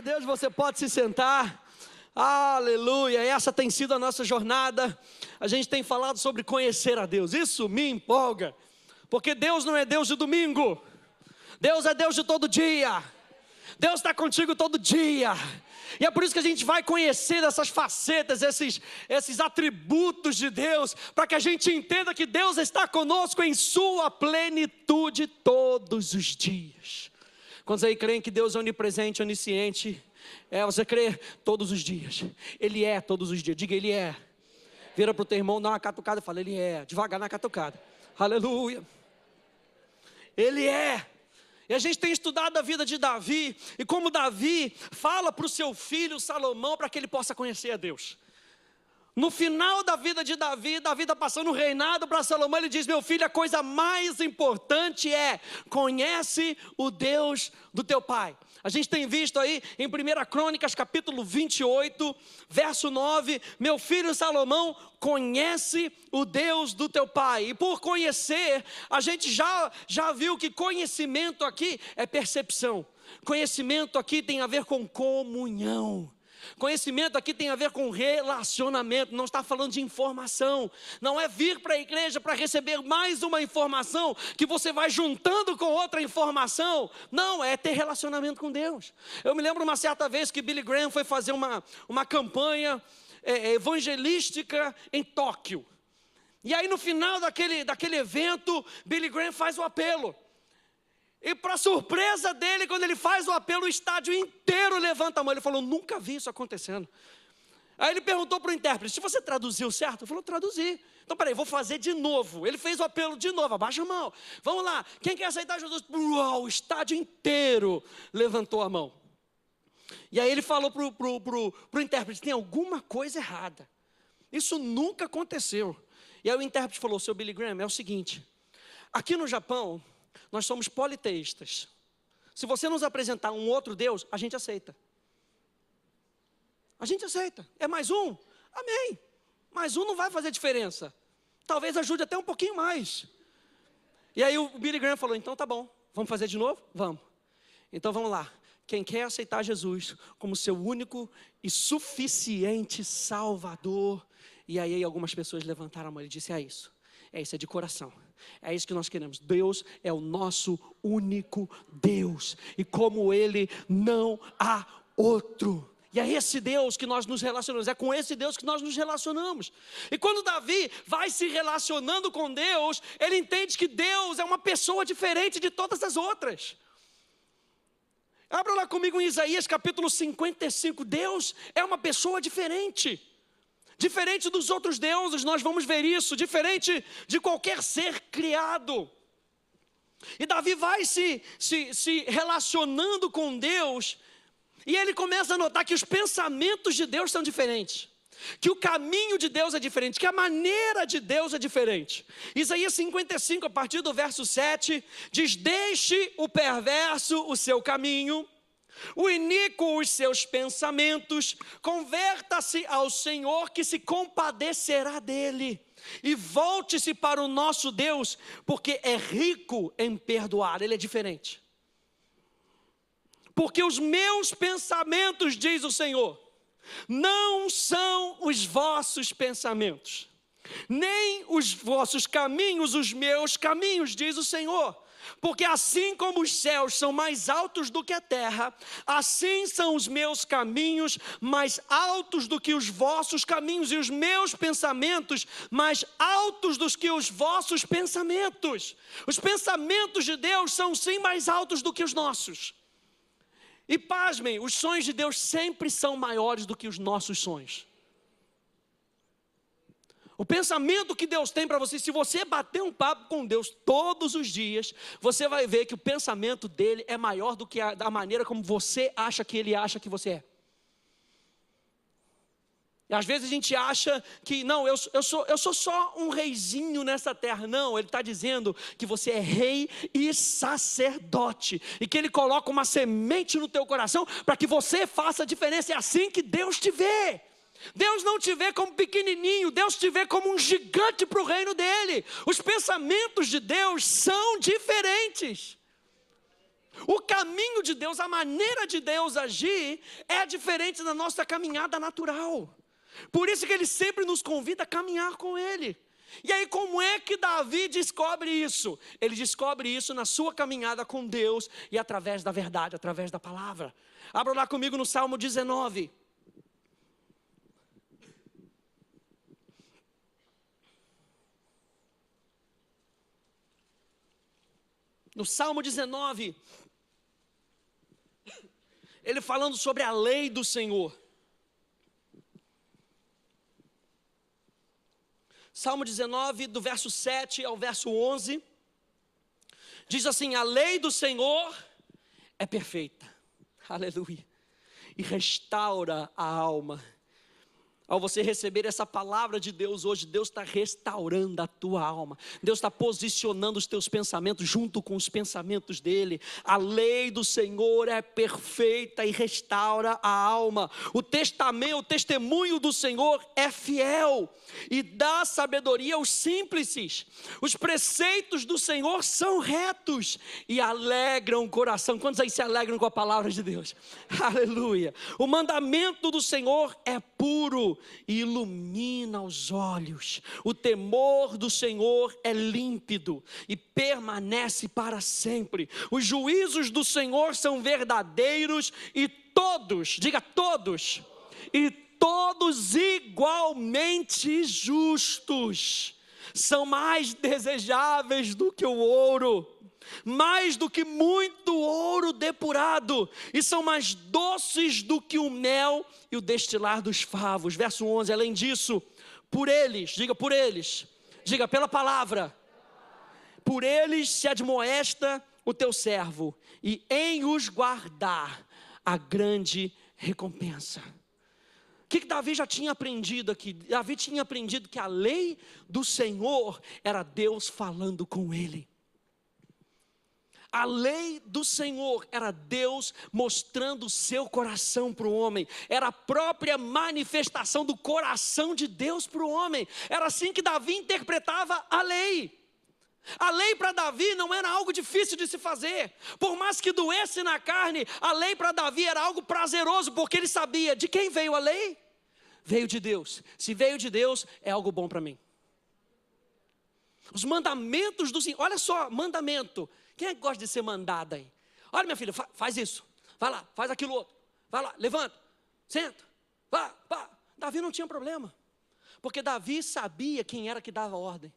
Deus, você pode se sentar. Aleluia, essa tem sido a nossa jornada. A gente tem falado sobre conhecer a Deus. Isso me empolga, porque Deus não é Deus de domingo. Deus é Deus de todo dia. Deus está contigo todo dia. E é por isso que a gente vai conhecer essas facetas, esses atributos de Deus, para que a gente entenda que Deus está conosco em sua plenitude todos os dias. Quantos aí creem que Deus é onipresente, onisciente? Você crê todos os dias. Ele é todos os dias. Diga, Ele é. Vira para o teu irmão, dá uma catucada e fala, Ele é. Devagar na catucada. Aleluia. Ele é. E a gente tem estudado a vida de Davi, e como Davi fala para o seu filho Salomão, para que ele possa conhecer a Deus. No final da vida de Davi, Davi está passando o reinado para Salomão, ele diz, meu filho, a coisa mais importante é, conhece o Deus do teu pai. A gente tem visto aí em 1 Crônicas capítulo 28, verso 9, meu filho Salomão, conhece o Deus do teu pai. E por conhecer, a gente já viu que conhecimento aqui é percepção. Conhecimento aqui tem a ver com comunhão. Conhecimento aqui tem a ver com relacionamento, não está falando de informação. Não é vir para a igreja para receber mais uma informação que você vai juntando com outra informação. Não, é ter relacionamento com Deus. Eu me lembro uma certa vez que Billy Graham foi fazer uma campanha evangelística em Tóquio. E aí no final daquele evento, Billy Graham faz o apelo. E para surpresa dele, quando ele faz o apelo, o estádio inteiro levanta a mão. Ele falou, nunca vi isso acontecendo. Aí ele perguntou para o intérprete, se você traduziu certo? Ele falou, traduzi. Então peraí, vou fazer de novo. Ele fez o apelo de novo, abaixa a mão. Vamos lá, quem quer aceitar Jesus? Uau, o estádio inteiro levantou a mão. E aí ele falou para o intérprete, tem alguma coisa errada. Isso nunca aconteceu. E aí o intérprete falou, seu Billy Graham, é o seguinte, aqui no Japão, nós somos politeístas. Se você nos apresentar um outro Deus, a gente aceita. A gente aceita. É mais um? Amém. Mais um não vai fazer diferença. Talvez ajude até um pouquinho mais. E aí o Billy Graham falou, então tá bom. Vamos fazer de novo? Vamos. Então vamos lá. Quem quer aceitar Jesus como seu único e suficiente Salvador. E aí algumas pessoas levantaram a mão e disseram, é isso, é de coração. É isso que nós queremos. Deus é o nosso único Deus. E como Ele não há outro. E é esse Deus que nós nos relacionamos. É com esse Deus que nós nos relacionamos. E quando Davi vai se relacionando com Deus, ele entende que Deus é uma pessoa diferente de todas as outras. Abra lá comigo em Isaías capítulo 55. Deus é uma pessoa diferente. Diferente dos outros deuses, nós vamos ver isso, diferente de qualquer ser criado. E Davi vai se relacionando com Deus, e ele começa a notar que os pensamentos de Deus são diferentes, que o caminho de Deus é diferente, que a maneira de Deus é diferente. Isaías 55, a partir do verso 7, diz, deixe o perverso o seu caminho, o iníquo os seus pensamentos, converta-se ao Senhor que se compadecerá dele, e volte-se para o nosso Deus, porque é rico em perdoar. Ele é diferente. Porque os meus pensamentos, diz o Senhor, não são os vossos pensamentos, nem os vossos caminhos, os meus caminhos, diz o Senhor. Porque assim como os céus são mais altos do que a terra, assim são os meus caminhos mais altos do que os vossos caminhos, e os meus pensamentos mais altos do que os vossos pensamentos. Os pensamentos de Deus são sim mais altos do que os nossos. E pasmem, os sonhos de Deus sempre são maiores do que os nossos sonhos. O pensamento que Deus tem para você, se você bater um papo com Deus todos os dias, você vai ver que o pensamento dele é maior do que a maneira como você acha que ele acha que você é. E às vezes a gente acha que, não, eu sou só um reizinho nessa terra. Não, ele está dizendo que você é rei e sacerdote. E que ele coloca uma semente no teu coração para que você faça a diferença. É assim que Deus te vê. Deus não te vê como pequenininho, Deus te vê como um gigante para o reino dele. Os pensamentos de Deus são diferentes. O caminho de Deus, a maneira de Deus agir é diferente da nossa caminhada natural. Por isso que Ele sempre nos convida a caminhar com Ele. E aí como é que Davi descobre isso? Ele descobre isso na sua caminhada com Deus e através da verdade, através da palavra. Abra lá comigo no Salmo 19. No Salmo 19, ele falando sobre a lei do Senhor. Salmo 19, do verso 7 ao verso 11, diz assim: a lei do Senhor é perfeita, aleluia, e restaura a alma. Ao você receber essa palavra de Deus hoje, Deus está restaurando a tua alma. Deus está posicionando os teus pensamentos junto com os pensamentos dEle. A lei do Senhor é perfeita e restaura a alma. O testemunho do Senhor é fiel e dá sabedoria aos simples. Os preceitos do Senhor são retos e alegram o coração. Quantos aí se alegram com a palavra de Deus? Aleluia. O mandamento do Senhor é puro e ilumina os olhos. O temor do Senhor é límpido e permanece para sempre. Os juízos do Senhor são verdadeiros e todos, diga todos, e todos igualmente justos. São mais desejáveis do que o ouro, mais do que muito ouro depurado, e são mais doces do que o mel e o destilar dos favos. Verso 11, além disso, por eles, diga pela palavra, por eles se admoesta o teu servo, e em os guardar a grande recompensa. O que Davi já tinha aprendido aqui? Davi tinha aprendido que a lei do Senhor era Deus falando com ele. A lei do Senhor era Deus mostrando o seu coração para o homem. Era a própria manifestação do coração de Deus para o homem. Era assim que Davi interpretava a lei. A lei para Davi não era algo difícil de se fazer. Por mais que doesse na carne, a lei para Davi era algo prazeroso, porque ele sabia de quem veio a lei? Veio de Deus. Se veio de Deus, é algo bom para mim. Os mandamentos do Senhor, olha só, mandamento. Quem é que gosta de ser mandado aí? Olha, minha filha, faz isso, vai lá, faz aquilo outro, vai lá, levanta, senta, vá. Davi não tinha problema, porque Davi sabia quem era que dava ordem.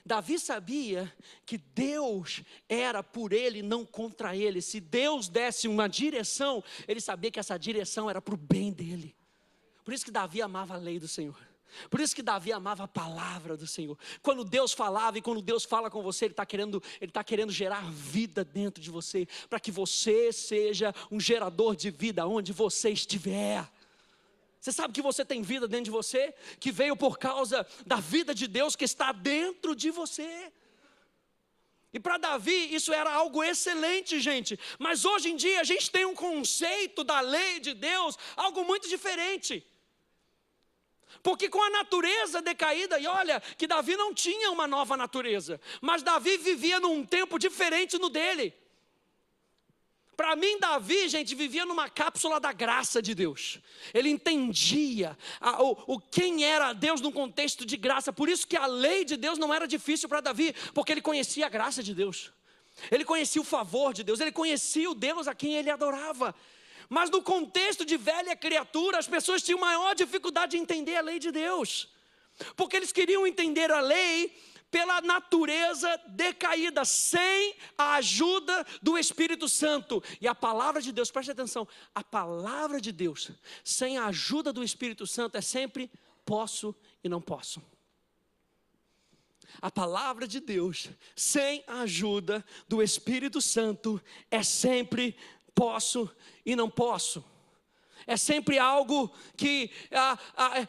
Davi sabia que Deus era por ele, não contra ele. Se Deus desse uma direção, ele sabia que essa direção era para o bem dele. Por isso que Davi amava a lei do Senhor. Por isso que Davi amava a palavra do Senhor. Quando Deus falava e quando Deus fala com você, Ele está querendo gerar vida dentro de você, para que você seja um gerador de vida onde você estiver. Você sabe que você tem vida dentro de você, que veio por causa da vida de Deus que está dentro de você. E para Davi isso era algo excelente, gente. Mas hoje em dia a gente tem um conceito da lei de Deus, algo muito diferente. Porque com a natureza decaída, e olha que Davi não tinha uma nova natureza, mas Davi vivia num tempo diferente no dele. Para mim, Davi, gente, vivia numa cápsula da graça de Deus. Ele entendia quem era Deus num contexto de graça. Por isso que a lei de Deus não era difícil para Davi, porque ele conhecia a graça de Deus. Ele conhecia o favor de Deus, ele conhecia o Deus a quem ele adorava. Mas no contexto de velha criatura, as pessoas tinham maior dificuldade de entender a lei de Deus. Porque eles queriam entender a lei pela natureza decaída, sem a ajuda do Espírito Santo. E a palavra de Deus, preste atenção, a palavra de Deus, sem a ajuda do Espírito Santo, é sempre posso e não posso. A palavra de Deus, sem a ajuda do Espírito Santo, é sempre posso e não posso. É sempre algo que,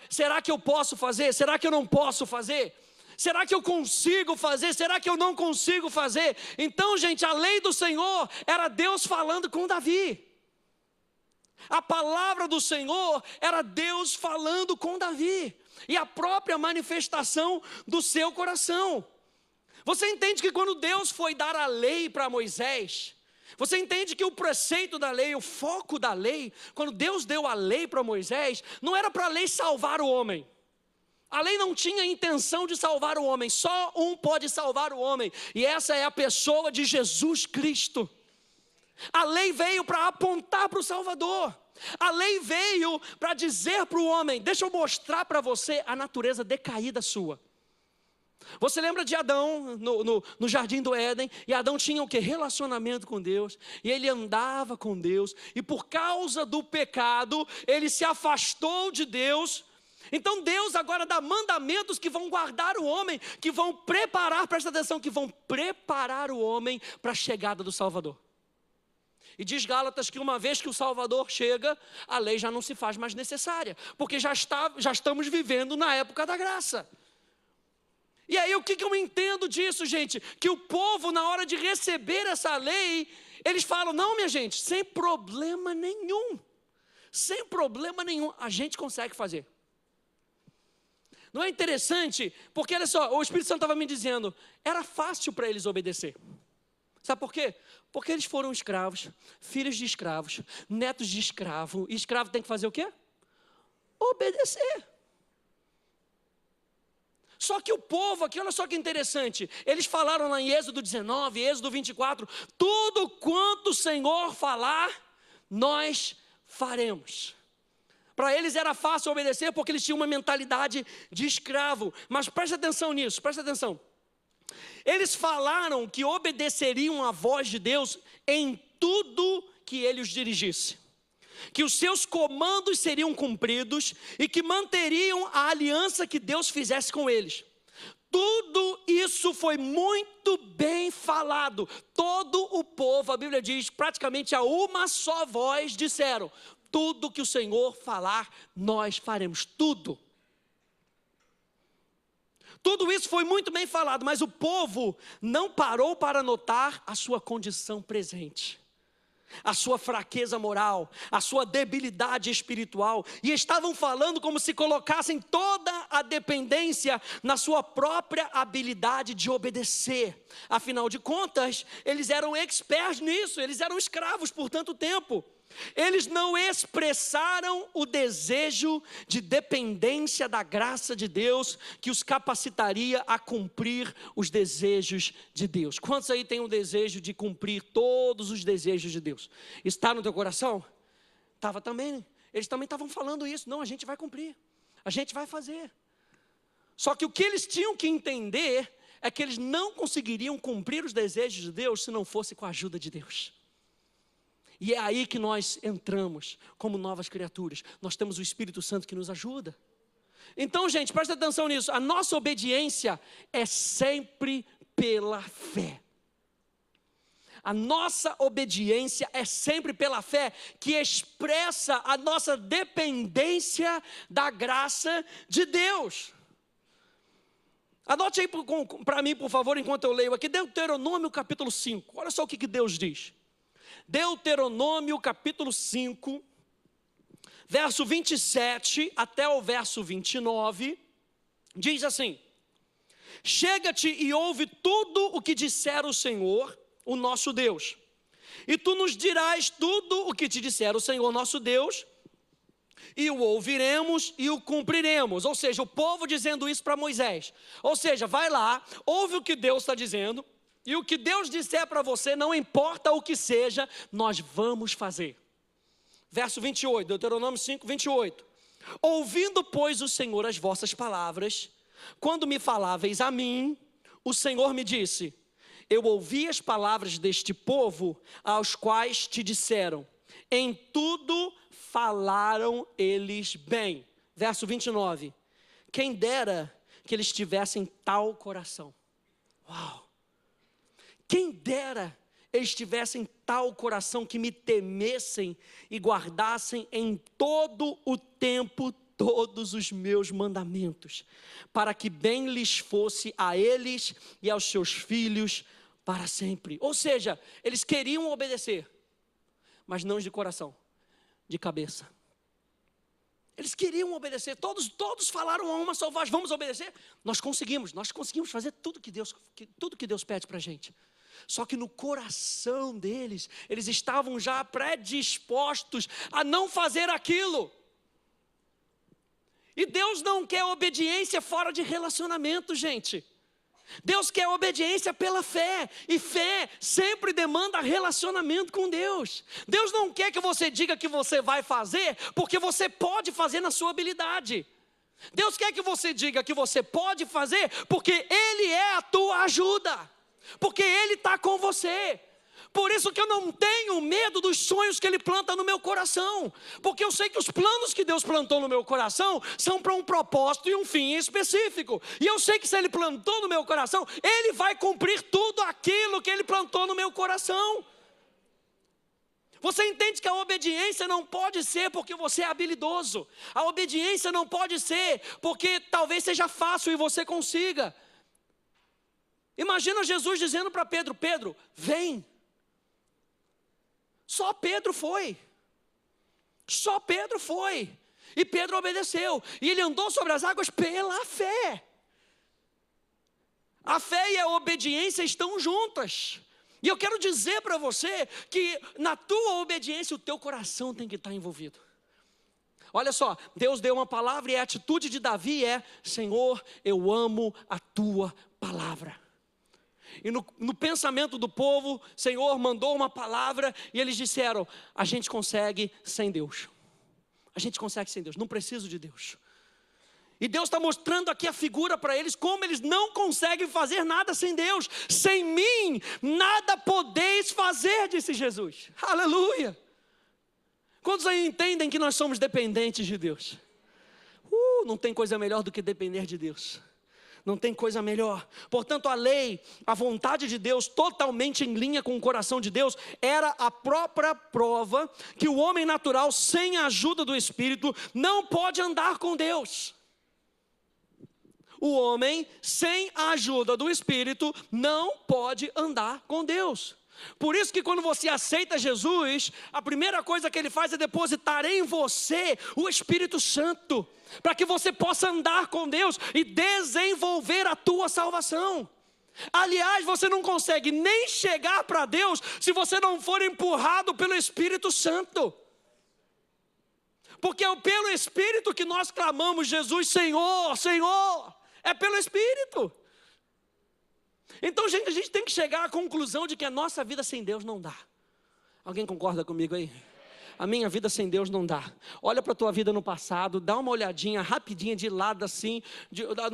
será que eu posso fazer? Será que eu não posso fazer? Será que eu consigo fazer? Será que eu não consigo fazer? Então, gente, a lei do Senhor era Deus falando com Davi. A palavra do Senhor era Deus falando com Davi. E a própria manifestação do seu coração. Você entende que quando Deus foi dar a lei para Moisés, Você entende que o preceito da lei, o foco da lei, quando Deus deu a lei para Moisés, não era para a lei salvar o homem. A lei não tinha a intenção de salvar o homem, só um pode salvar o homem, e essa é a pessoa de Jesus Cristo. A lei veio para apontar para o Salvador. A lei veio para dizer para o homem: deixa eu mostrar para você a natureza decaída sua. Você lembra de Adão no jardim do Éden? E Adão tinha o que? Relacionamento com Deus. E ele andava com Deus. E por causa do pecado, ele se afastou de Deus. Então Deus agora dá mandamentos que vão guardar o homem, que vão preparar, presta atenção, que vão preparar o homem para a chegada do Salvador. E diz Gálatas que uma vez que o Salvador chega, a lei já não se faz mais necessária, porque já estamos vivendo na época da graça. E aí o que eu entendo disso, gente? Que o povo, na hora de receber essa lei, eles falam: não, minha gente, sem problema nenhum, a gente consegue fazer. Não é interessante? Porque olha só, o Espírito Santo estava me dizendo, era fácil para eles obedecer. Sabe por quê? Porque eles foram escravos, filhos de escravos, netos de escravo. E escravo tem que fazer o quê? Obedecer. Só que o povo aqui, olha só que interessante, eles falaram lá em Êxodo 19, Êxodo 24, tudo quanto o Senhor falar, nós faremos. Para eles era fácil obedecer porque eles tinham uma mentalidade de escravo. Mas presta atenção nisso, presta atenção. Eles falaram que obedeceriam à voz de Deus em tudo que ele os dirigisse. Que os seus comandos seriam cumpridos e que manteriam a aliança que Deus fizesse com eles. Tudo isso foi muito bem falado. Todo o povo, a Bíblia diz, praticamente a uma só voz disseram: tudo que o Senhor falar, nós faremos. Tudo. Tudo isso foi muito bem falado, mas o povo não parou para notar a sua condição presente, a sua fraqueza moral, a sua debilidade espiritual, e estavam falando como se colocassem toda a dependência na sua própria habilidade de obedecer. Afinal de contas, eles eram experts nisso, eles eram escravos por tanto tempo. Eles não expressaram o desejo de dependência da graça de Deus que os capacitaria a cumprir os desejos de Deus. Quantos aí têm o desejo de cumprir todos os desejos de Deus? Está no teu coração? Estava também. Eles também estavam falando isso. Não, a gente vai cumprir, a gente vai fazer. Só que o que eles tinham que entender é que eles não conseguiriam cumprir os desejos de Deus se não fosse com a ajuda de Deus. E é aí que nós entramos como novas criaturas. Nós temos o Espírito Santo que nos ajuda. Então, gente, presta atenção nisso. A nossa obediência é sempre pela fé. A nossa obediência é sempre pela fé, que expressa a nossa dependência da graça de Deus. Anote aí para mim, por favor, enquanto eu leio aqui, Deuteronômio capítulo 5. Olha só o que Deus diz. Deuteronômio capítulo 5, verso 27 até o verso 29, diz assim: chega-te e ouve tudo o que disser o Senhor, o nosso Deus, e tu nos dirás tudo o que te disser o Senhor nosso Deus, e o ouviremos e o cumpriremos. Ou seja, o povo dizendo isso para Moisés. Ou seja, vai lá, ouve o que Deus está dizendo, e o que Deus disser para você, não importa o que seja, nós vamos fazer. Verso 28, Deuteronômio 5, 28. Ouvindo, pois, o Senhor as vossas palavras, quando me faláveis a mim, o Senhor me disse: eu ouvi as palavras deste povo, aos quais te disseram, em tudo falaram eles bem. Verso 29. Quem dera que eles tivessem tal coração. Uau! Quem dera eles tivessem tal coração, que me temessem e guardassem em todo o tempo todos os meus mandamentos, para que bem lhes fosse a eles e aos seus filhos para sempre. Ou seja, eles queriam obedecer, mas não de coração, de cabeça. Eles queriam obedecer, todos falaram a uma só voz: vamos obedecer? Nós conseguimos fazer tudo que Deus pede para a gente. Só que no coração deles, eles estavam já predispostos a não fazer aquilo. E Deus não quer obediência fora de relacionamento, gente. Deus quer obediência pela fé, e fé sempre demanda relacionamento com Deus. Deus não quer que você diga que você vai fazer, porque você pode fazer na sua habilidade. Deus quer que você diga que você pode fazer, porque Ele é a tua ajuda, porque Ele está com você. Por isso que eu não tenho medo dos sonhos que Ele planta no meu coração, porque eu sei que os planos que Deus plantou no meu coração são para um propósito e um fim específico, e eu sei que se Ele plantou no meu coração, Ele vai cumprir tudo aquilo que Ele plantou no meu coração. Você entende que a obediência não pode ser porque você é habilidoso, a obediência não pode ser porque talvez seja fácil e você consiga. Imagina Jesus dizendo para Pedro: Pedro, vem. Só Pedro foi. Só Pedro foi. E Pedro obedeceu. E ele andou sobre as águas pela fé. A fé e a obediência estão juntas. E eu quero dizer para você que na tua obediência o teu coração tem que estar envolvido. Olha só, Deus deu uma palavra e a atitude de Davi é: Senhor, eu amo a tua palavra. E no pensamento do povo, Senhor mandou uma palavra e eles disseram: a gente consegue sem Deus. A gente consegue sem Deus, não preciso de Deus. E Deus está mostrando aqui a figura para eles, como eles não conseguem fazer nada sem Deus. Sem mim, nada podeis fazer, disse Jesus. Aleluia! Quantos aí entendem que nós somos dependentes de Deus? Não tem coisa melhor do que depender de Deus. Não tem coisa melhor. Portanto, a lei, a vontade de Deus, totalmente em linha com o coração de Deus, era a própria prova que o homem natural, sem a ajuda do Espírito, não pode andar com Deus. O homem, sem a ajuda do Espírito, não pode andar com Deus. Por isso que quando você aceita Jesus, a primeira coisa que Ele faz é depositar em você o Espírito Santo, para que você possa andar com Deus e desenvolver a tua salvação. Aliás, você não consegue nem chegar para Deus se você não for empurrado pelo Espírito Santo. Porque é pelo Espírito que nós clamamos: Jesus, Senhor, Senhor. É pelo Espírito. Então, gente, a gente tem que chegar à conclusão de que a nossa vida sem Deus não dá. Alguém concorda comigo aí? A minha vida sem Deus não dá. Olha para a tua vida no passado, dá uma olhadinha rapidinha de lado assim,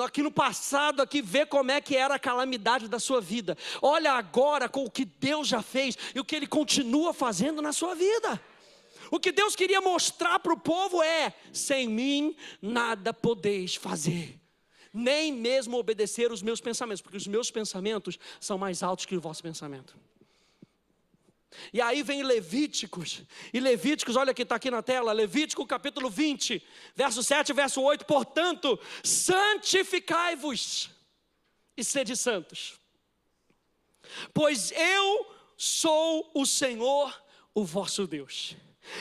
aqui no passado, aqui, vê como é que era a calamidade da sua vida. Olha agora com o que Deus já fez e o que Ele continua fazendo na sua vida. O que Deus queria mostrar para o povo é: sem mim nada podeis fazer. Nem mesmo obedecer os meus pensamentos, porque os meus pensamentos são mais altos que o vosso pensamento. E aí vem Levíticos, e Levíticos, olha que está aqui na tela, Levítico capítulo 20, verso 7 e verso 8, portanto, santificai-vos e sede santos, pois eu sou o Senhor, o vosso Deus.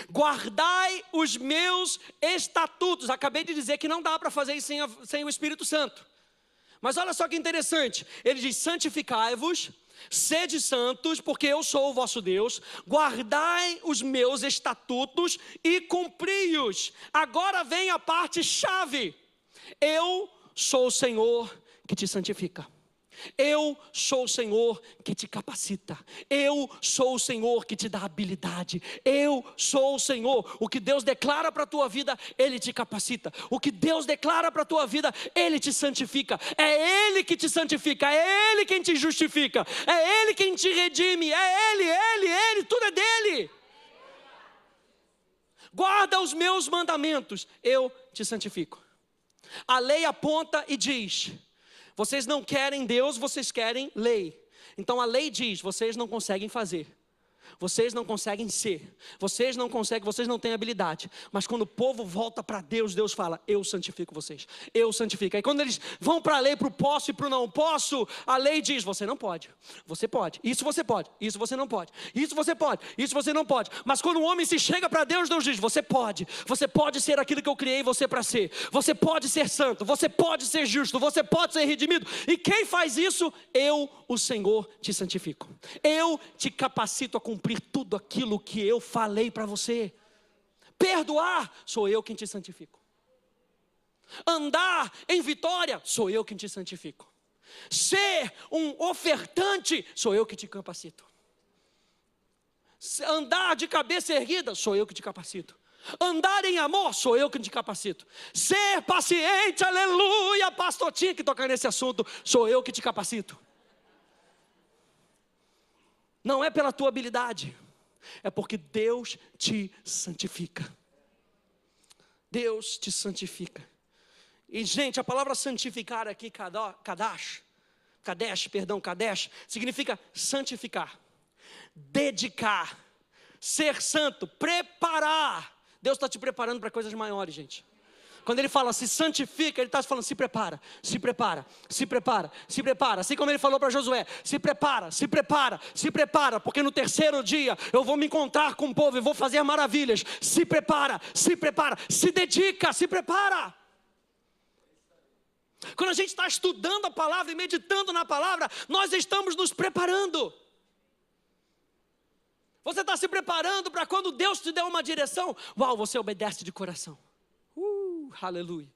Guardai os meus estatutos. Acabei de dizer que não dá para fazer isso sem o Espírito Santo. Mas olha só que interessante. Ele diz: santificai-vos, sede santos, porque eu sou o vosso Deus. Guardai os meus estatutos e cumpri-os. Agora vem a parte chave. Eu sou o Senhor que te santifica. Eu sou o Senhor que te capacita. Eu sou o Senhor que te dá habilidade. Eu sou o Senhor. O que Deus declara para a tua vida, Ele te capacita. O que Deus declara para a tua vida, Ele te santifica. É Ele que te santifica. É Ele quem te justifica. É Ele quem te redime. É Ele, tudo é dEle. Guarda os meus mandamentos, eu te santifico. A lei aponta e diz: vocês não querem Deus, vocês querem lei. Então a lei diz: vocês não conseguem fazer. Vocês não conseguem ser, vocês não conseguem, vocês não têm habilidade. Mas quando o povo volta para Deus, Deus fala, eu santifico vocês, eu santifico. Aí quando eles vão para a lei, para o posso e para o não posso, a lei diz, você não pode, você pode, isso você pode, isso você não pode, isso você pode, isso você não pode. Mas quando o homem se chega para Deus, Deus diz, você pode ser aquilo que eu criei você para ser. Você pode ser santo, você pode ser justo, você pode ser redimido. E quem faz isso? Eu, o Senhor, te santifico. Eu te capacito a cumprir tudo aquilo que eu falei para você. Perdoar, sou eu quem te santifico. Andar em vitória, sou eu quem te santifico. Ser um ofertante, sou eu que te capacito. Andar de cabeça erguida, sou eu que te capacito. Andar em amor, sou eu que te capacito. Ser paciente, aleluia, pastor, tinha que tocar nesse assunto, sou eu que te capacito. Não é pela tua habilidade, é porque Deus te santifica. Deus te santifica. E gente, a palavra santificar aqui, Kadesh, significa santificar, dedicar, ser santo, preparar. Deus está te preparando para coisas maiores, gente. Quando Ele fala se santifica, Ele está falando se prepara, se prepara, se prepara, se prepara. Assim como Ele falou para Josué, se prepara, se prepara, se prepara. Porque no terceiro dia eu vou me encontrar com o povo e vou fazer maravilhas. Se prepara, se dedica, se prepara. Quando a gente está estudando a palavra e meditando na palavra, nós estamos nos preparando. Você está se preparando para quando Deus te der uma direção, uau, você obedece de coração. Aleluia.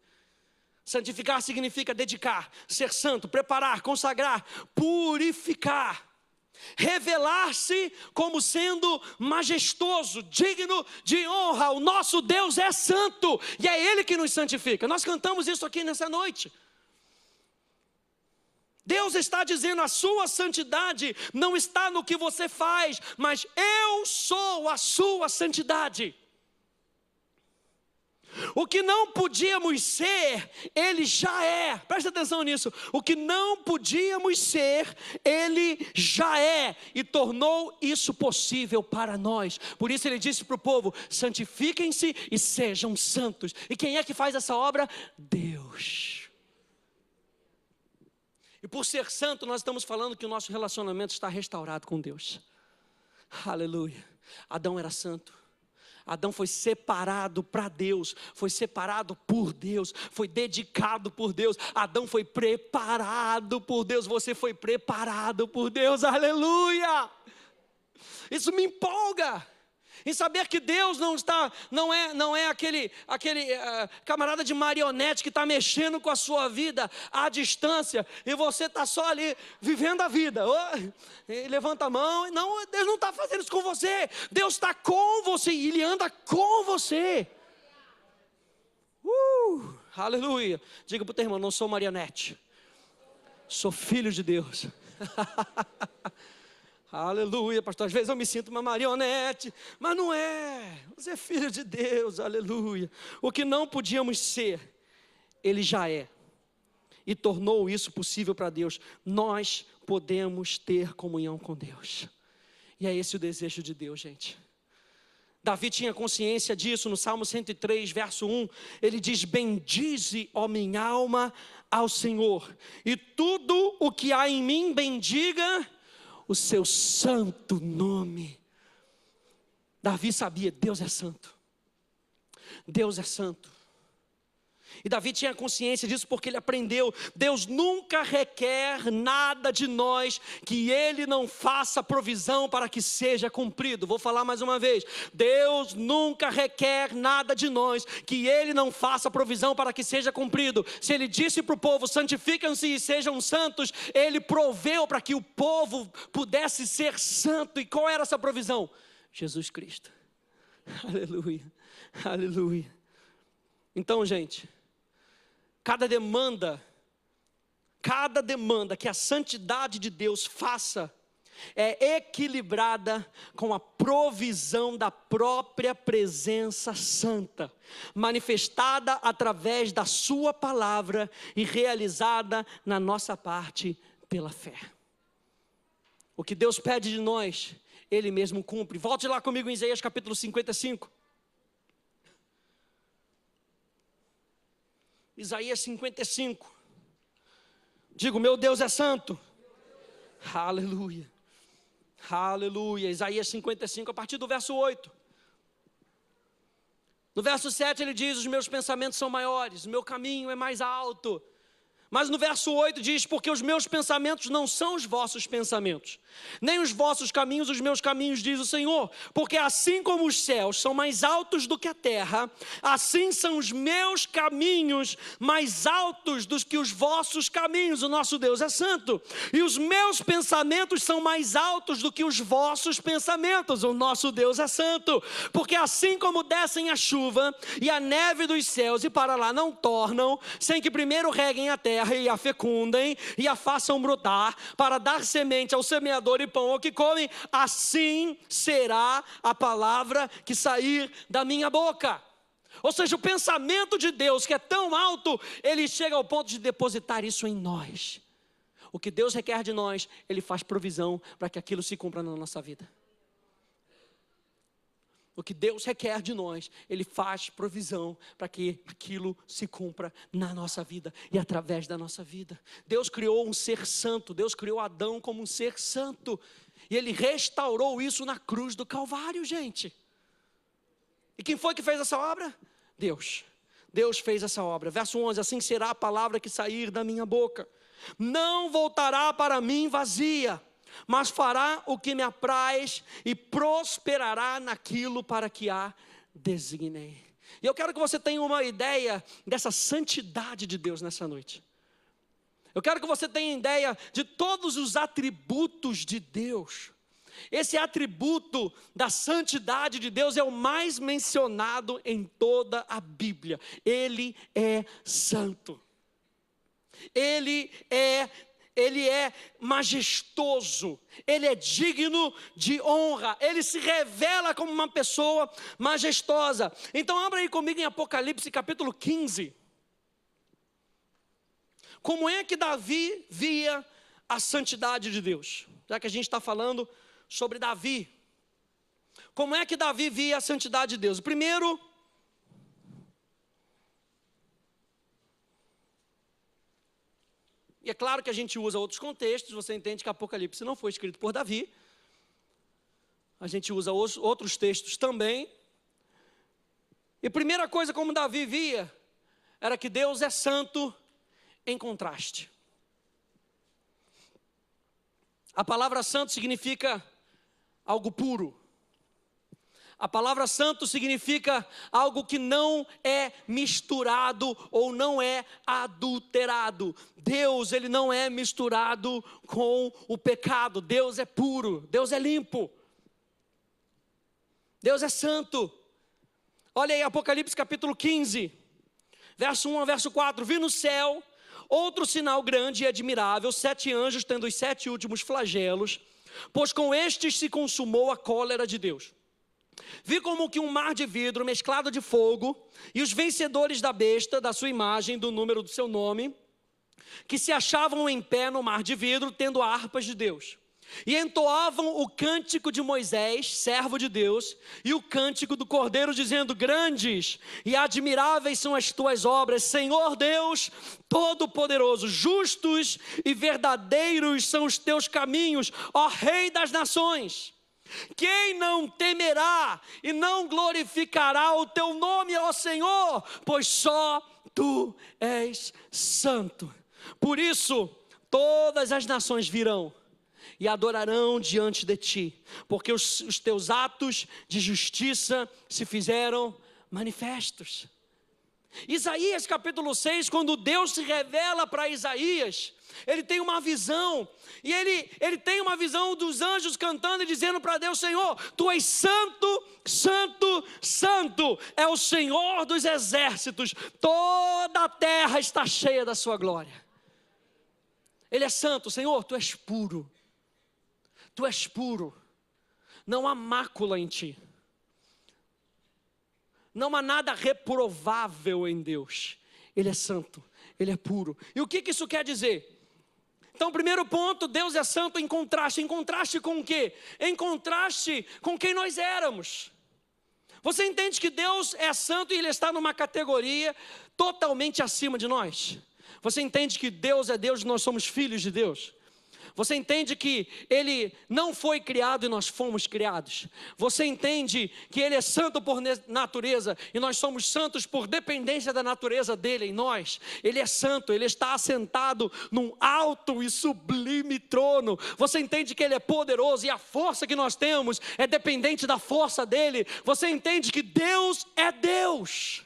Santificar significa dedicar, ser santo, preparar, consagrar, purificar, revelar-se como sendo majestoso, digno de honra. O nosso Deus é santo e é Ele que nos santifica. Nós cantamos isso aqui nessa noite. Deus está dizendo, a sua santidade não está no que você faz, mas eu sou a sua santidade. O que não podíamos ser, Ele já é. Presta atenção nisso. O que não podíamos ser, Ele já é. E tornou isso possível para nós. Por isso Ele disse para o povo, santifiquem-se e sejam santos. E quem é que faz essa obra? Deus. E por ser santo, nós estamos falando que o nosso relacionamento está restaurado com Deus. Aleluia. Adão era santo. Adão foi separado para Deus, foi separado por Deus, foi dedicado por Deus. Adão foi preparado por Deus, você foi preparado por Deus. Aleluia. Isso me empolga. Em saber que Deus não é aquele camarada de marionete que está mexendo com a sua vida à distância e você está só ali vivendo a vida. Levanta a mão. Não, Deus não está fazendo isso com você. Deus está com você e Ele anda com você. Aleluia. Diga para o teu irmão, não sou marionete, sou filho de Deus. Aleluia, pastor, às vezes eu me sinto uma marionete, mas não é, você é filho de Deus, aleluia. O que não podíamos ser, Ele já é, e tornou isso possível para Deus. Nós podemos ter comunhão com Deus, e é esse o desejo de Deus, gente. Davi tinha consciência disso, no Salmo 103, verso 1, ele diz, bendize, ó minha alma, ao Senhor, e tudo o que há em mim bendiga o seu santo nome. Davi sabia, Deus é santo. Deus é santo. E Davi tinha consciência disso porque ele aprendeu. Deus nunca requer nada de nós que Ele não faça provisão para que seja cumprido. Vou falar mais uma vez. Deus nunca requer nada de nós que Ele não faça provisão para que seja cumprido. Se Ele disse para o povo, santificam-se e sejam santos, Ele proveu para que o povo pudesse ser santo. E qual era essa provisão? Jesus Cristo. Aleluia, aleluia. Então, gente, cada demanda que a santidade de Deus faça é equilibrada com a provisão da própria presença santa, manifestada através da sua palavra e realizada na nossa parte pela fé. O que Deus pede de nós, Ele mesmo cumpre. Volte lá comigo em Isaías capítulo 55. Isaías 55. Digo, meu Deus é santo. Aleluia. Aleluia. Isaías 55, a partir do verso 8. No verso 7 ele diz, os meus pensamentos são maiores, o meu caminho é mais alto. Mas no verso 8 diz, porque os meus pensamentos não são os vossos pensamentos, nem os vossos caminhos, os meus caminhos, diz o Senhor. Porque assim como os céus são mais altos do que a terra, assim são os meus caminhos mais altos do que os vossos caminhos. O nosso Deus é santo. E os meus pensamentos são mais altos do que os vossos pensamentos. O nosso Deus é santo. Porque assim como descem a chuva e a neve dos céus e para lá não tornam, sem que primeiro reguem a terra e a fecundem e a façam brotar, para dar semente ao semeador e pão ao que come, assim será a palavra que sair da minha boca. Ou seja, o pensamento de Deus, que é tão alto, ele chega ao ponto de depositar isso em nós. O que Deus requer de nós, Ele faz provisão para que aquilo se cumpra na nossa vida. O que Deus requer de nós, Ele faz provisão para que aquilo se cumpra na nossa vida e através da nossa vida. Deus criou um ser santo, Deus criou Adão como um ser santo. E Ele restaurou isso na cruz do Calvário, gente. E quem foi que fez essa obra? Deus. Deus fez essa obra. Verso 11, assim será a palavra que sair da minha boca. Não voltará para mim vazia, mas fará o que me apraz e prosperará naquilo para que a designei. E eu quero que você tenha uma ideia dessa santidade de Deus nessa noite. Eu quero que você tenha ideia de todos os atributos de Deus. Esse atributo da santidade de Deus é o mais mencionado em toda a Bíblia. Ele é santo. Ele é majestoso, Ele é digno de honra, Ele se revela como uma pessoa majestosa. Então abra aí comigo em Apocalipse capítulo 15. Como é que Davi via a santidade de Deus? Já que a gente está falando sobre Davi. Como é que Davi via a santidade de Deus? Primeiro, e é claro que a gente usa outros contextos, você entende que Apocalipse não foi escrito por Davi. A gente usa outros textos também. E a primeira coisa como Davi via, era que Deus é santo em contraste. A palavra santo significa algo puro. A palavra santo significa algo que não é misturado ou não é adulterado. Deus, Ele não é misturado com o pecado. Deus é puro, Deus é limpo. Deus é santo. Olha aí Apocalipse capítulo 15, verso 1 ao verso 4. Vi no céu outro sinal grande e admirável, 7 anjos tendo os 7 últimos flagelos, pois com estes se consumou a cólera de Deus. Vi como que um mar de vidro mesclado de fogo, e os vencedores da besta, da sua imagem, do número do seu nome, que se achavam em pé no mar de vidro, tendo harpas de Deus. E entoavam o cântico de Moisés, servo de Deus, e o cântico do Cordeiro, dizendo: grandes e admiráveis são as tuas obras, Senhor Deus Todo-Poderoso. Justos e verdadeiros são os teus caminhos, ó Rei das nações. Quem não temerá e não glorificará o teu nome, ó Senhor? Pois só tu és santo. Por isso, todas as nações virão e adorarão diante de ti, porque os teus atos de justiça se fizeram manifestos. Isaías capítulo 6, quando Deus se revela para Isaías, ele tem uma visão, e ele tem uma visão dos anjos cantando e dizendo para Deus: Senhor, tu és santo, santo, santo, é o Senhor dos exércitos, toda a terra está cheia da sua glória. Ele é santo. Senhor, tu és puro, tu és puro, não há mácula em ti, não há nada reprovável em Deus. Ele é santo, Ele é puro. E o que isso quer dizer? Então, primeiro ponto, Deus é santo em contraste. Em contraste com o quê? Em contraste com quem nós éramos. Você entende que Deus é santo e Ele está numa categoria totalmente acima de nós? Você entende que Deus é Deus e nós somos filhos de Deus? Você entende que Ele não foi criado e nós fomos criados? Você entende que Ele é santo por natureza e nós somos santos por dependência da natureza dEle em nós? Ele é santo, Ele está assentado num alto e sublime trono. Você entende que Ele é poderoso e a força que nós temos é dependente da força dEle? Você entende que Deus é Deus,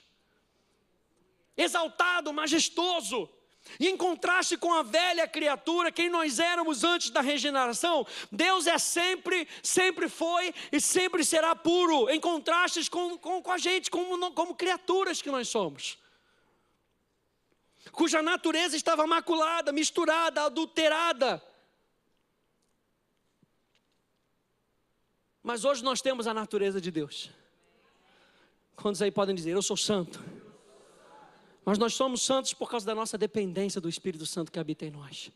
exaltado, majestoso. E em contraste com a velha criatura, quem nós éramos antes da regeneração, Deus é sempre foi e sempre será puro, em contrastes com a gente, como criaturas que nós somos, cuja natureza estava maculada, misturada, adulterada. Mas hoje nós temos a natureza de Deus. Quantos aí podem dizer, eu sou santo? Mas nós somos santos por causa da nossa dependência do Espírito Santo que habita em nós.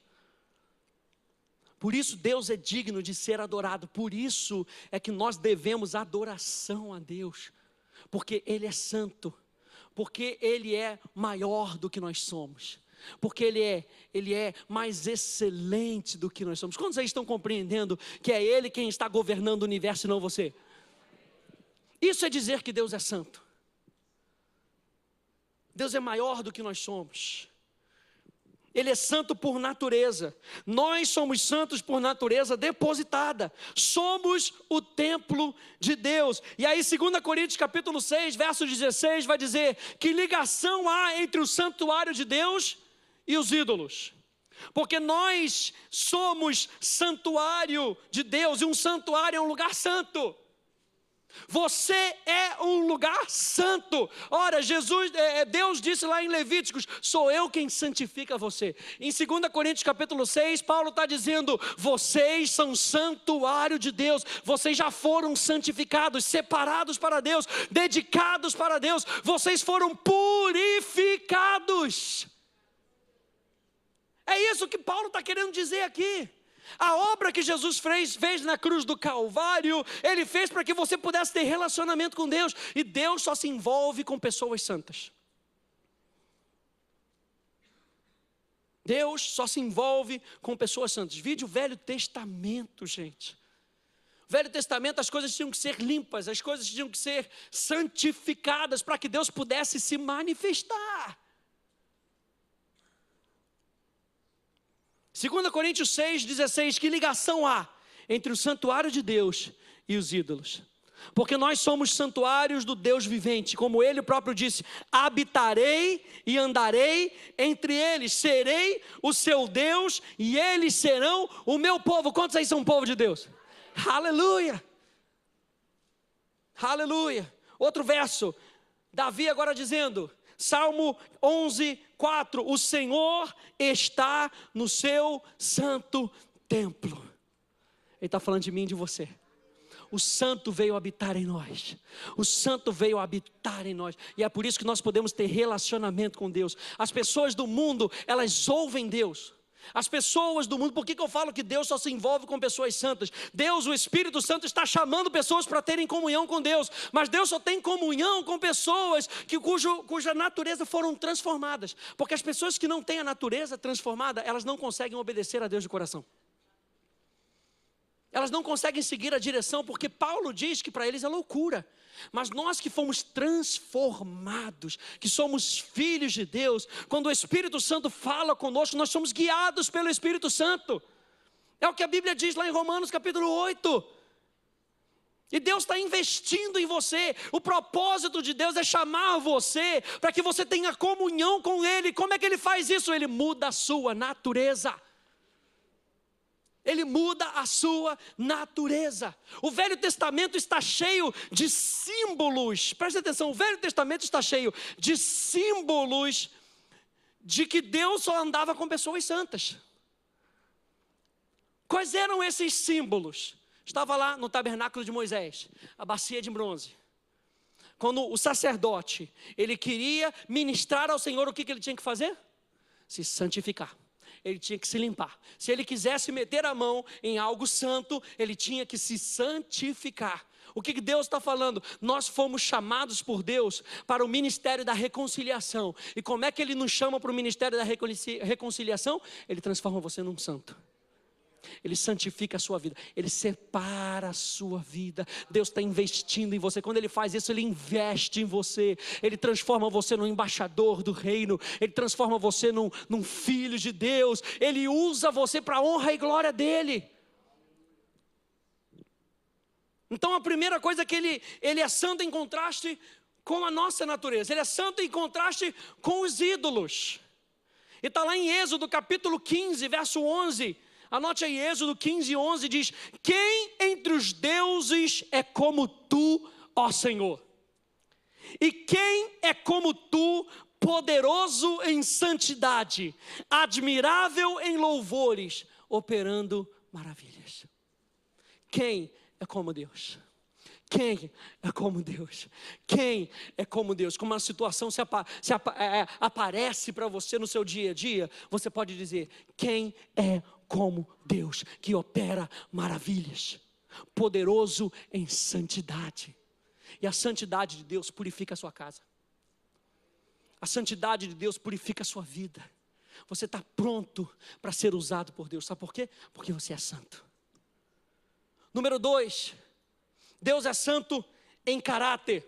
Por isso Deus é digno de ser adorado. Por isso é que nós devemos adoração a Deus. Porque Ele é santo. Porque Ele é maior do que nós somos. Porque Ele é mais excelente do que nós somos. Quantos aí estão compreendendo que é Ele quem está governando o universo e não você? Isso é dizer que Deus é santo. Deus é maior do que nós somos. Ele é santo por natureza. Nós somos santos por natureza depositada. Somos o templo de Deus. E aí 2 Coríntios capítulo 6, verso 16 vai dizer: que ligação há entre o santuário de Deus e os ídolos? Porque nós somos santuário de Deus, e um santuário é um lugar santo. Você é um lugar santo. Ora, Deus disse lá em Levíticos: sou eu quem santifica você. Em 2 Coríntios capítulo 6, Paulo está dizendo: vocês são santuário de Deus. Vocês já foram santificados, separados para Deus, dedicados para Deus. Vocês foram purificados. É isso que Paulo está querendo dizer aqui. A obra que Jesus fez na cruz do Calvário, Ele fez para que você pudesse ter relacionamento com Deus. E Deus só se envolve com pessoas santas. Deus só se envolve com pessoas santas. Vide o Velho Testamento, gente. No Velho Testamento as coisas tinham que ser limpas, as coisas tinham que ser santificadas para que Deus pudesse se manifestar. 2 Coríntios 6, 16, que ligação há entre o santuário de Deus e os ídolos? Porque nós somos santuários do Deus vivente, como Ele próprio disse: habitarei e andarei entre eles, serei o seu Deus e eles serão o meu povo. Quantos aí são povo de Deus? Aleluia! Aleluia! Outro verso, Davi agora dizendo, Salmo 11, 4, o Senhor está no seu santo templo. Ele está falando de mim e de você. O santo veio habitar em nós. O santo veio habitar em nós. E é por isso que nós podemos ter relacionamento com Deus. As pessoas do mundo, elas ouvem Deus. As pessoas do mundo, por que eu falo que Deus só se envolve com pessoas santas? Deus, o Espírito Santo, está chamando pessoas para terem comunhão com Deus. Mas Deus só tem comunhão com pessoas cuja natureza foram transformadas. Porque as pessoas que não têm a natureza transformada, elas não conseguem obedecer a Deus de coração. Elas não conseguem seguir a direção, porque Paulo diz que para eles é loucura. Mas nós que fomos transformados, que somos filhos de Deus, quando o Espírito Santo fala conosco, nós somos guiados pelo Espírito Santo. É o que a Bíblia diz lá em Romanos capítulo 8. E Deus está investindo em você. O propósito de Deus é chamar você para que você tenha comunhão com Ele. Como é que Ele faz isso? Ele muda a sua natureza. Ele muda a sua natureza. O Velho Testamento está cheio de símbolos. Preste atenção, o Velho Testamento está cheio de símbolos de que Deus só andava com pessoas santas. Quais eram esses símbolos? Estava lá no tabernáculo de Moisés, a bacia de bronze. Quando o sacerdote, ele queria ministrar ao Senhor, o que ele tinha que fazer? Se santificar. ele tinha que se limpar. Se ele quisesse meter a mão em algo santo, ele tinha que se santificar. O que Deus está falando? Nós fomos chamados por Deus para o ministério da reconciliação. E como é que Ele nos chama para o ministério da reconciliação? Ele transforma você num santo. Ele santifica a sua vida, Ele separa a sua vida. Deus está investindo em você. Quando Ele faz isso, Ele investe em você. Ele transforma você num embaixador do reino. Ele transforma você num filho de Deus. Ele usa você para a honra e glória dEle. Então a primeira coisa é que ele é santo em contraste com a nossa natureza. Ele é santo em contraste com os ídolos. E está lá em Êxodo capítulo 15, verso 11. Anote aí, Êxodo 15, 11 diz: quem entre os deuses é como tu, ó Senhor? E quem é como tu, poderoso em santidade, admirável em louvores, operando maravilhas? Quem é como Deus? Quem é como Deus? Quem é como Deus? Como uma situação aparece para você no seu dia a dia, você pode dizer: quem é como Deus, que opera maravilhas, poderoso em santidade. E a santidade de Deus purifica a sua casa. A santidade de Deus purifica a sua vida. Você está pronto para ser usado por Deus. Sabe por quê? Porque você é santo. Número 2, Deus é santo em caráter.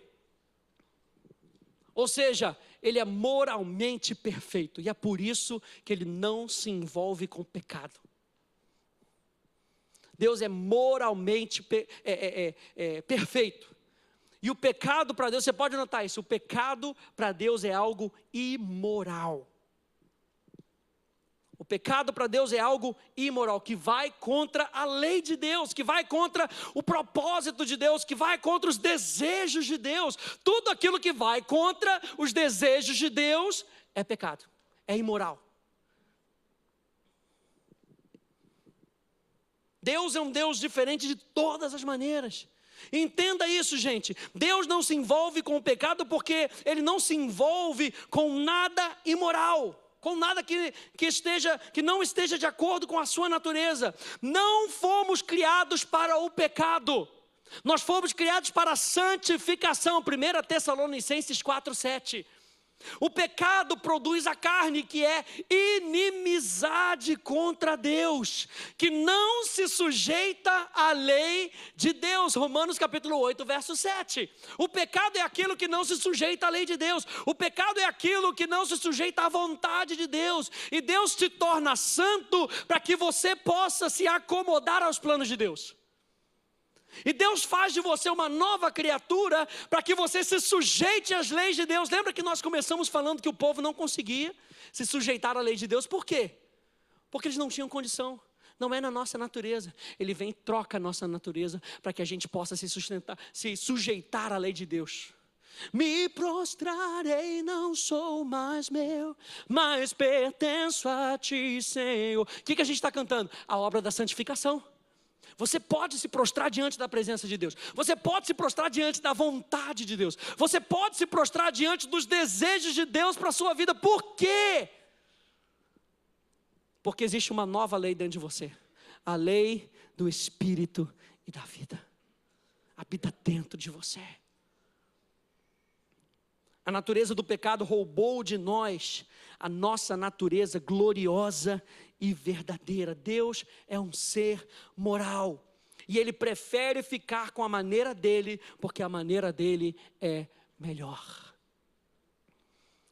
Ou seja, Ele é moralmente perfeito. E é por isso que Ele não se envolve com pecado. Deus é moralmente perfeito. E o pecado para Deus, você pode notar isso, o pecado para Deus é algo imoral. O pecado para Deus é algo imoral, que vai contra a lei de Deus, que vai contra o propósito de Deus, que vai contra os desejos de Deus. Tudo aquilo que vai contra os desejos de Deus é pecado, é imoral. Deus é um Deus diferente de todas as maneiras. Entenda isso, gente. Deus não se envolve com o pecado porque Ele não se envolve com nada imoral, com nada que não esteja de acordo com a sua natureza. Não fomos criados para o pecado. Nós fomos criados para a santificação. 1 Tessalonicenses 4:7. O pecado produz a carne, que é inimizade contra Deus, que não se sujeita à lei de Deus. Romanos capítulo 8, verso 7. O pecado é aquilo que não se sujeita à lei de Deus. O pecado é aquilo que não se sujeita à vontade de Deus. E Deus te torna santo para que você possa se acomodar aos planos de Deus. E Deus faz de você uma nova criatura para que você se sujeite às leis de Deus. Lembra que nós começamos falando que o povo não conseguia se sujeitar à lei de Deus? Por quê? Porque eles não tinham condição. Não é na nossa natureza. Ele vem e troca a nossa natureza para que a gente possa se sujeitar à lei de Deus. Me prostrarei, não sou mais meu, mas pertenço a ti, Senhor. O que a gente está cantando? A obra da santificação. Você pode se prostrar diante da presença de Deus. Você pode se prostrar diante da vontade de Deus. Você pode se prostrar diante dos desejos de Deus para a sua vida. Por quê? Porque existe uma nova lei dentro de você. A lei do Espírito e da vida. Habita dentro de você. A natureza do pecado roubou de nós a nossa natureza gloriosa e verdadeira. Deus é um ser moral. E Ele prefere ficar com a maneira dEle, porque a maneira dEle é melhor.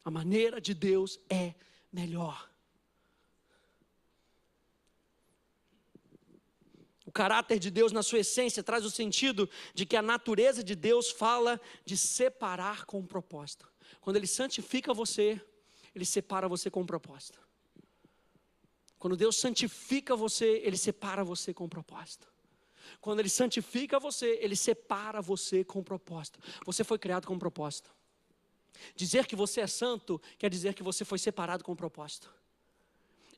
A maneira de Deus é melhor. O caráter de Deus, na sua essência, traz o sentido de que a natureza de Deus fala de separar com um propósito. Quando Ele santifica você, Ele separa você com um propósito. Quando Deus santifica você, Ele separa você com um propósito. Quando Ele santifica você, Ele separa você com um propósito. Você foi criado com um propósito. Dizer que você é santo quer dizer que você foi separado com um propósito.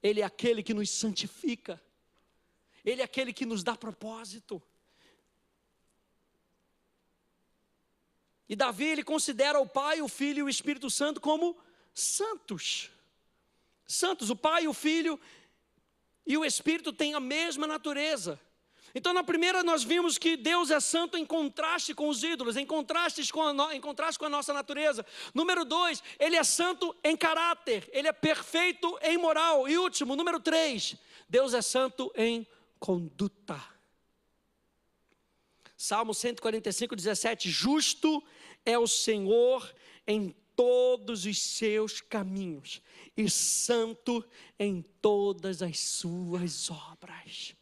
Ele é aquele que nos santifica. Ele é aquele que nos dá propósito. E Davi, ele considera o Pai, o Filho e o Espírito Santo como santos. Santos, o Pai, o Filho e o Espírito têm a mesma natureza. Então, na primeira nós vimos que Deus é santo em contraste com os ídolos, em contraste com a nossa natureza. Número 2, Ele é santo em caráter, Ele é perfeito em moral. E último, número 3, Deus é santo em conduta. Salmo 145, 17, justo é o Senhor em todos os seus caminhos, e santo em todas as suas obras.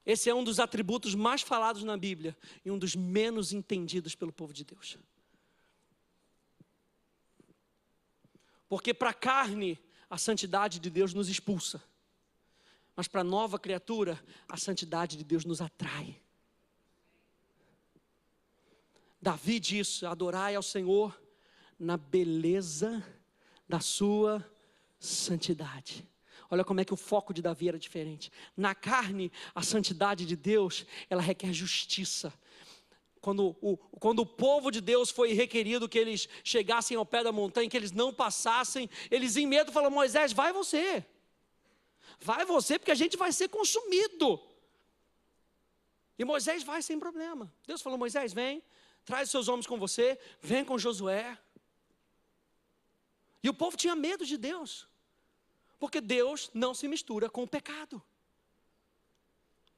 Esse é um dos atributos mais falados na Bíblia e um dos menos entendidos pelo povo de Deus. Porque para a carne, a santidade de Deus nos expulsa. Mas para a nova criatura, a santidade de Deus nos atrai. Davi disse: adorai ao Senhor na beleza da sua santidade. Olha como é que o foco de Davi era diferente. Na carne, a santidade de Deus, ela requer justiça. Quando o povo de Deus foi requerido que eles chegassem ao pé da montanha, que eles não passassem, eles em medo falaram: Moisés, vai você. Vai você, porque a gente vai ser consumido. E Moisés vai sem problema. Deus falou: Moisés, vem, traz seus homens com você, vem com Josué. E o povo tinha medo de Deus. Porque Deus não se mistura com o pecado.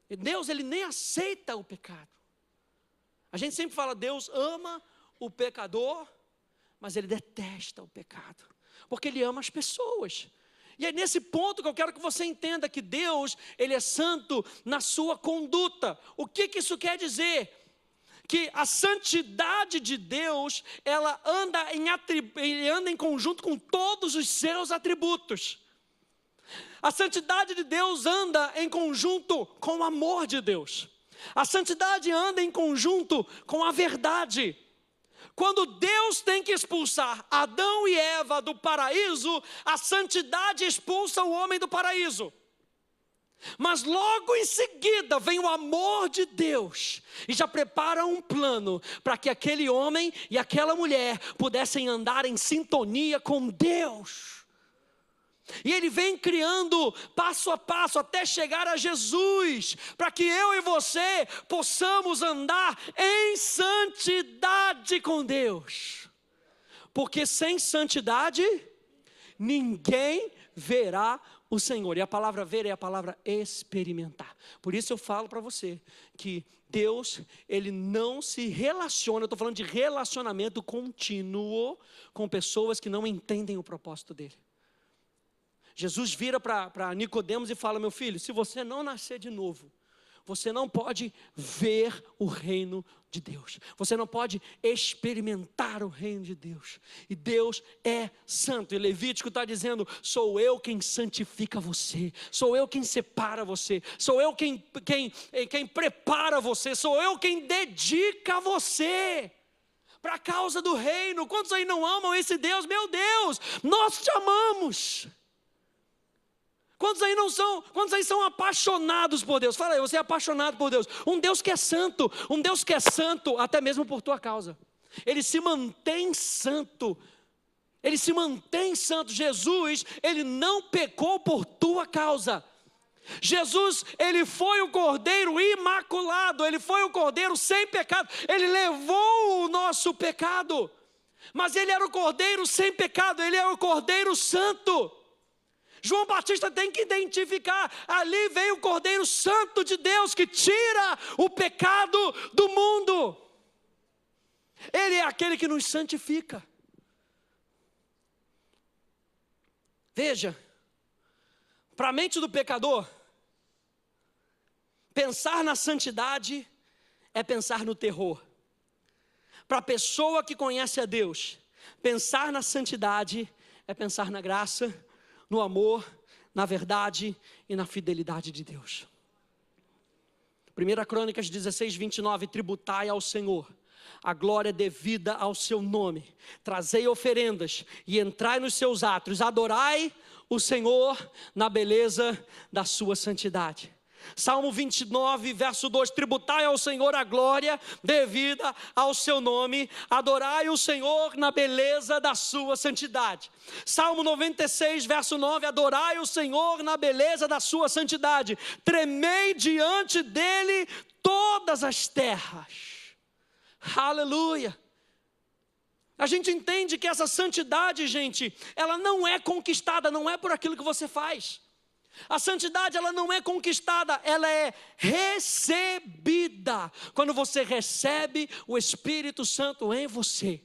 E Deus, Ele nem aceita o pecado. A gente sempre fala: Deus ama o pecador, mas Ele detesta o pecado. Porque Ele ama as pessoas. E é nesse ponto que eu quero que você entenda que Deus, Ele é santo na sua conduta. O que isso quer dizer? Que a santidade de Deus, ela anda em conjunto com todos os seus atributos. A santidade de Deus anda em conjunto com o amor de Deus. A santidade anda em conjunto com a verdade. Quando Deus tem que expulsar Adão e Eva do paraíso, a santidade expulsa o homem do paraíso. Mas logo em seguida vem o amor de Deus e já prepara um plano para que aquele homem e aquela mulher pudessem andar em sintonia com Deus. E Ele vem criando passo a passo até chegar a Jesus, para que eu e você possamos andar em santidade com Deus. Porque sem santidade, ninguém verá o Senhor. E a palavra ver é a palavra experimentar. Por isso eu falo para você que Deus, Ele não se relaciona, eu estou falando de relacionamento contínuo com pessoas que não entendem o propósito dEle. Jesus vira para Nicodemos e fala: meu filho, se você não nascer de novo, você não pode ver o reino de Deus. Você não pode experimentar o reino de Deus. E Deus é santo. E Levítico está dizendo: sou eu quem santifica você. Sou eu quem separa você. Sou eu quem prepara você. Sou eu quem dedica você para a causa do reino. Quantos aí não amam esse Deus? Meu Deus, nós te amamos. Quantos aí são apaixonados por Deus? Fala aí, você é apaixonado por Deus. Um Deus que é santo até mesmo por tua causa. Ele se mantém santo. Ele se mantém santo. Jesus, Ele não pecou por tua causa. Jesus, Ele foi o Cordeiro imaculado. Ele foi o Cordeiro sem pecado. Ele levou o nosso pecado. Mas Ele era o Cordeiro sem pecado. Ele era o Cordeiro santo. João Batista tem que identificar: ali vem o Cordeiro Santo de Deus que tira o pecado do mundo. Ele é aquele que nos santifica. Veja, para a mente do pecador, pensar na santidade é pensar no terror. Para a pessoa que conhece a Deus, pensar na santidade é pensar na graça, no amor, na verdade e na fidelidade de Deus. 1 Crônicas 16, 29, tributai ao Senhor a glória devida ao seu nome, trazei oferendas e entrai nos seus átrios, adorai o Senhor na beleza da sua santidade. Salmo 29, verso 2: tributai ao Senhor a glória devida ao seu nome, adorai o Senhor na beleza da sua santidade. Salmo 96, verso 9: adorai o Senhor na beleza da sua santidade, tremei diante dele todas as terras. Aleluia! A gente entende que essa santidade, gente, ela não é conquistada, não é por aquilo que você faz. A santidade, ela não é conquistada, ela é recebida. Quando você recebe o Espírito Santo em você.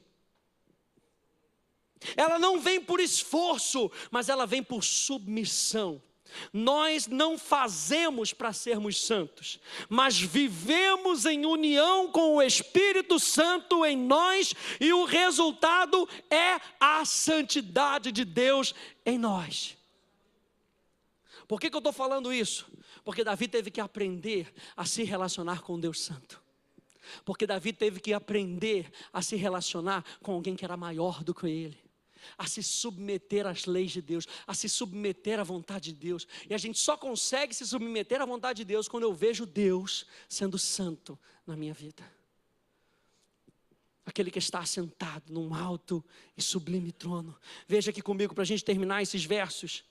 Ela não vem por esforço, mas ela vem por submissão. Nós não fazemos para sermos santos, mas vivemos em união com o Espírito Santo em nós, e o resultado é a santidade de Deus em nós. Por que eu estou falando isso? Porque Davi teve que aprender a se relacionar com Deus Santo. Porque Davi teve que aprender a se relacionar com alguém que era maior do que ele, a se submeter às leis de Deus, a se submeter à vontade de Deus. E a gente só consegue se submeter à vontade de Deus quando eu vejo Deus sendo santo na minha vida. Aquele que está assentado num alto e sublime trono. Veja aqui comigo para a gente terminar esses versos.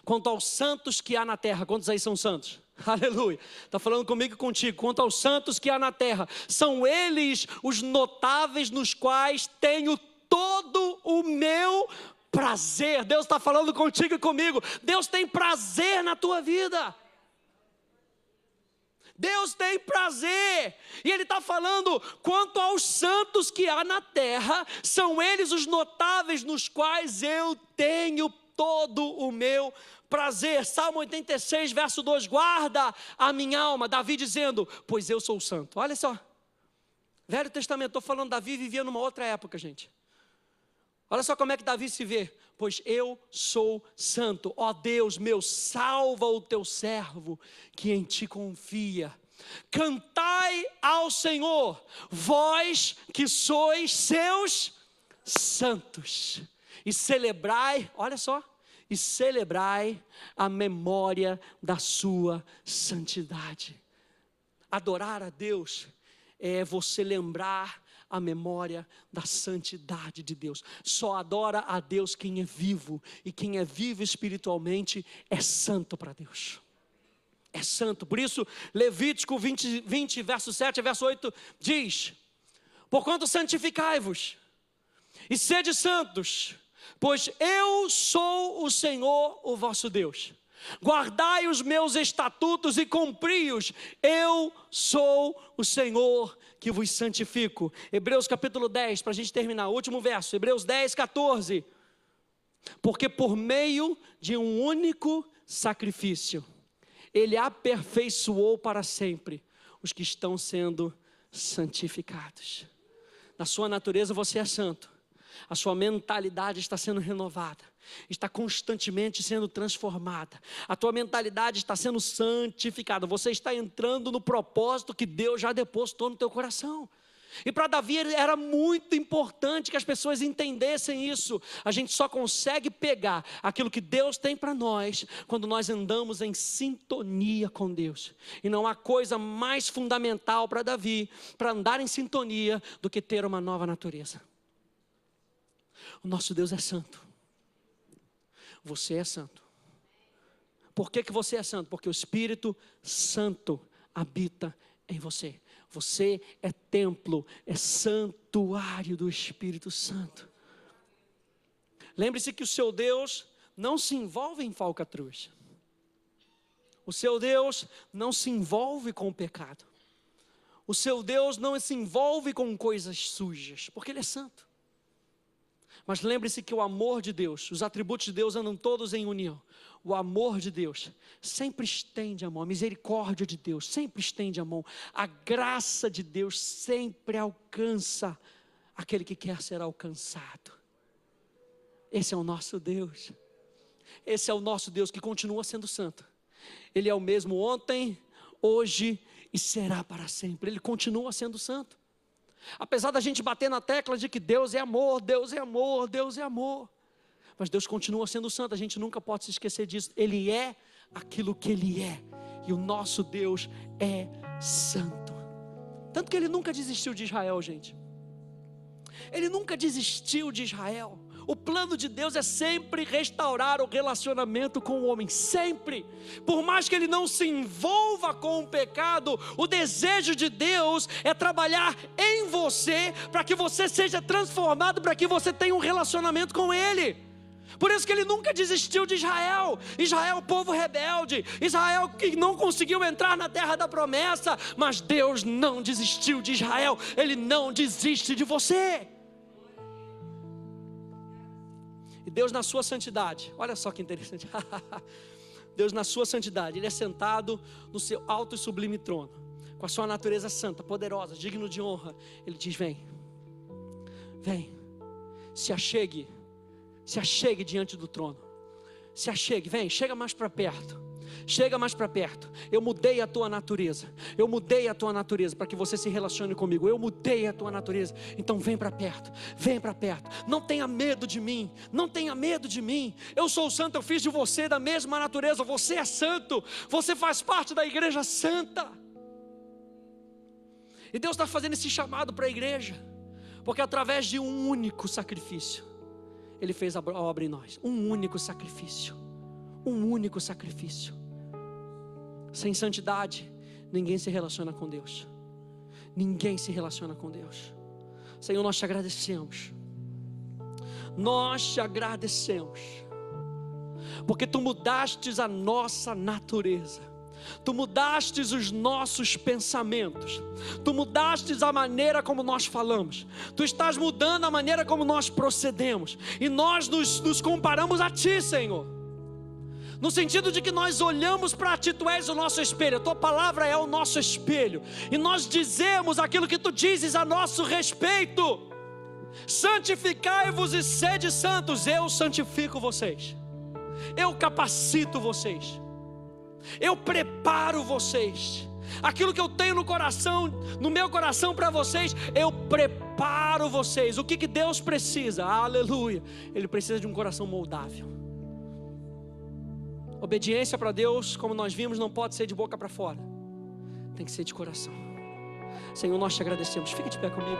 Quanto aos santos que há na terra, quantos aí são santos? Aleluia, está falando comigo e contigo. Quanto aos santos que há na terra, são eles os notáveis nos quais tenho todo o meu prazer. Deus está falando contigo e comigo. Deus tem prazer na tua vida. Deus tem prazer. E Ele está falando, quanto aos santos que há na terra, são eles os notáveis nos quais eu tenho todo o meu prazer. Salmo 86, verso 2, guarda a minha alma. Davi dizendo, pois eu sou santo. Olha só, Velho Testamento, estou falando, Davi vivia numa outra época, gente. Olha só como é que Davi se vê. Pois eu sou santo. Ó Deus meu, salva o teu servo que em ti confia. Cantai ao Senhor, vós que sois seus santos. E celebrai, olha só, e celebrai a memória da sua santidade. Adorar a Deus é você lembrar a memória da santidade de Deus. Só adora a Deus quem é vivo, e quem é vivo espiritualmente é santo para Deus. É santo. Por isso, Levítico 20, verso 7 a verso 8 diz: porquanto santificai-vos e sede santos, pois eu sou o Senhor, o vosso Deus. Guardai os meus estatutos e cumpri-os. Eu sou o Senhor que vos santifico. Hebreus capítulo 10, para a gente terminar, último verso, Hebreus 10, 14. Porque por meio de um único sacrifício, Ele aperfeiçoou para sempre os que estão sendo santificados. Na sua natureza você é santo. A sua mentalidade está sendo renovada, está constantemente sendo transformada. A tua mentalidade está sendo santificada. Você está entrando no propósito que Deus já depositou no teu coração. E para Davi era muito importante que as pessoas entendessem isso. A gente só consegue pegar aquilo que Deus tem para nós quando nós andamos em sintonia com Deus. E não há coisa mais fundamental para Davi, para andar em sintonia, do que ter uma nova natureza. O nosso Deus é santo. Você é santo. Por que você é santo? Porque o Espírito Santo habita em você. Você é templo, é santuário do Espírito Santo. Lembre-se que o seu Deus não se envolve em falcatruas. O seu Deus não se envolve com o pecado. O seu Deus não se envolve com coisas sujas, porque Ele é santo. Mas lembre-se que o amor de Deus, os atributos de Deus andam todos em união. O amor de Deus sempre estende a mão, a misericórdia de Deus sempre estende a mão, a graça de Deus sempre alcança aquele que quer ser alcançado. Esse é o nosso Deus. Esse é o nosso Deus que continua sendo santo. Ele é o mesmo ontem, hoje e será para sempre. Ele continua sendo santo. Apesar da gente bater na tecla de que Deus é amor, Deus é amor, Deus é amor, mas Deus continua sendo santo. A gente nunca pode se esquecer disso. Ele é aquilo que Ele é, E o nosso Deus é santo. Tanto que Ele nunca desistiu de Israel, gente. Ele nunca desistiu de Israel. O plano de Deus é sempre restaurar o relacionamento com o homem, sempre. Por mais que ele não se envolva com o pecado, o desejo de Deus é trabalhar em você, para que você seja transformado, para que você tenha um relacionamento com Ele. Por isso que Ele nunca desistiu de Israel. Israel, povo rebelde, Israel que não conseguiu entrar na terra da promessa, mas Deus não desistiu de Israel. Ele não desiste de você. E Deus na sua santidade, olha só que interessante. Deus na sua santidade, Ele é sentado no seu alto e sublime trono, com a sua natureza santa, poderosa, digno de honra. Ele diz: vem, vem, se achegue diante do trono, se achegue, vem, chega mais para perto. Chega mais para perto. Eu mudei a tua natureza. Eu mudei a tua natureza para que você se relacione comigo. Eu mudei a tua natureza. Então vem para perto. Vem para perto. Não tenha medo de mim. Não tenha medo de mim. Eu sou santo, eu fiz de você da mesma natureza. Você é santo. Você faz parte da igreja santa. E Deus está fazendo esse chamado para a igreja, porque através de um único sacrifício Ele fez a obra em nós. Um único sacrifício. Um único sacrifício. Sem santidade, ninguém se relaciona com Deus. Ninguém se relaciona com Deus. Senhor, nós te agradecemos. Nós te agradecemos, porque Tu mudastes a nossa natureza. Tu mudastes os nossos pensamentos. Tu mudastes a maneira como nós falamos. Tu estás mudando a maneira como nós procedemos. E nós nos comparamos a Ti, Senhor, no sentido de que nós olhamos para Ti. Tu és o nosso espelho, a Tua palavra é o nosso espelho, e nós dizemos aquilo que Tu dizes a nosso respeito. Santificai-vos e sede santos. Eu santifico vocês, eu capacito vocês, eu preparo vocês. Aquilo que eu tenho no coração, no meu coração para vocês, eu preparo vocês. O que Deus precisa? Aleluia. Ele precisa de um coração moldável. Obediência para Deus, como nós vimos, não pode ser de boca para fora, tem que ser de coração. Senhor, nós te agradecemos. Fica de pé comigo.